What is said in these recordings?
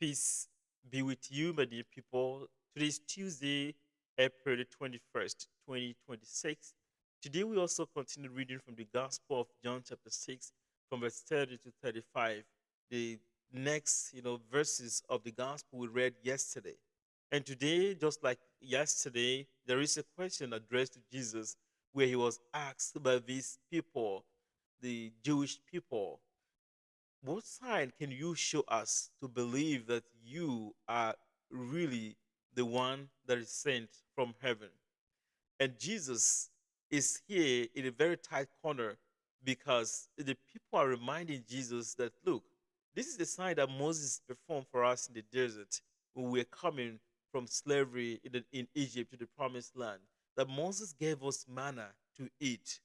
Peace be with you, my dear people. Today is Tuesday, April the 21st, 2026. Today we also continue reading from the Gospel of John chapter 6 from verse 30 to 35. The next, verses of the Gospel we read yesterday. And today, just like yesterday, there is a question addressed to Jesus where he was asked by these people, the Jewish people, what sign can you show us to believe that you are really the one that is sent from heaven? And Jesus is here in a very tight corner because the people are reminding Jesus that, look, this is the sign that Moses performed for us in the desert when we were coming from slavery in Egypt to the promised land. That Moses gave us manna to eat.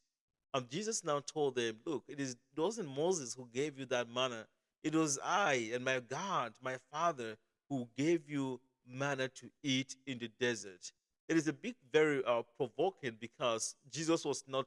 And Jesus now told them, look, it wasn't Moses who gave you that manna. It was I and my God, my Father, who gave you manna to eat in the desert. It is a bit very provoking because Jesus was not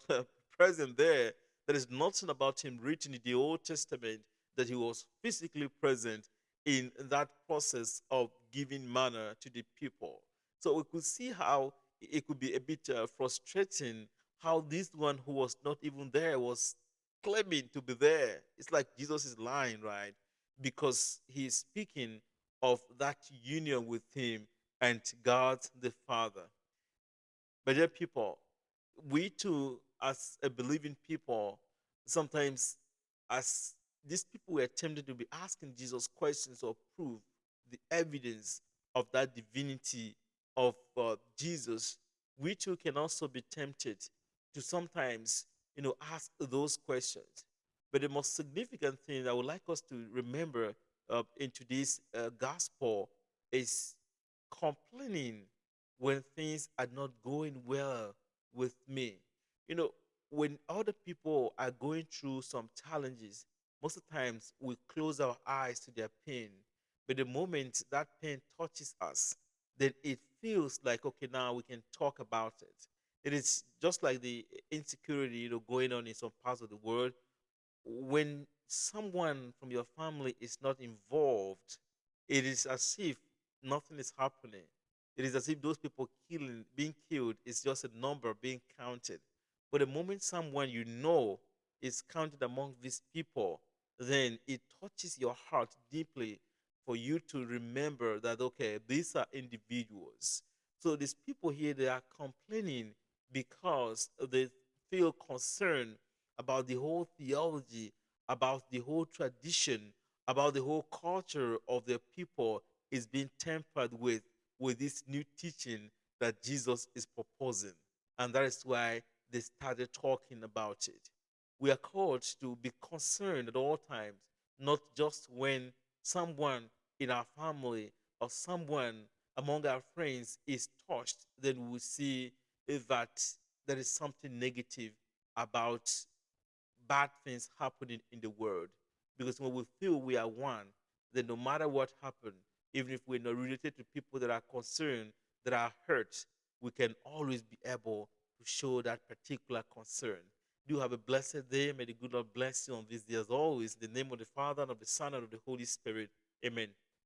present there. There is nothing about him written in the Old Testament that he was physically present in that process of giving manna to the people. So we could see how it could be a bit frustrating how this one who was not even there was claiming to be there. It's like Jesus is lying, right? Because he is speaking of that union with him and God the Father. But dear people, we too, as a believing people, sometimes as these people were tempted to be asking Jesus questions or prove the evidence of that divinity of Jesus, we too can also be tempted to sometimes, ask those questions. But the most significant thing I would like us to remember in today's gospel is complaining when things are not going well with me. You know, when other people are going through some challenges, most of the times we close our eyes to their pain. But the moment that pain touches us, then it feels like, okay, now we can talk about it. It is just like the insecurity, going on in some parts of the world. When someone from your family is not involved, it is as if nothing is happening. It is as if those people being killed is just a number being counted. But the moment someone is counted among these people, then it touches your heart deeply for you to remember that, okay, these are individuals. So these people here, they are complaining because they feel concerned about the whole theology, about the whole tradition, about the whole culture of their people is being tempered with this new teaching that Jesus is proposing. And that is why they started talking about it. We are called to be concerned at all times, not just when someone in our family or someone among our friends is touched, then we see that there is something negative about bad things happening in the world. Because when we feel we are one, then no matter what happened, even if we're not related to people that are concerned, that are hurt, we can always be able to show that particular concern. Do have a blessed day. May the good Lord bless you on this day as always. In the name of the Father, and of the Son, and of the Holy Spirit. Amen.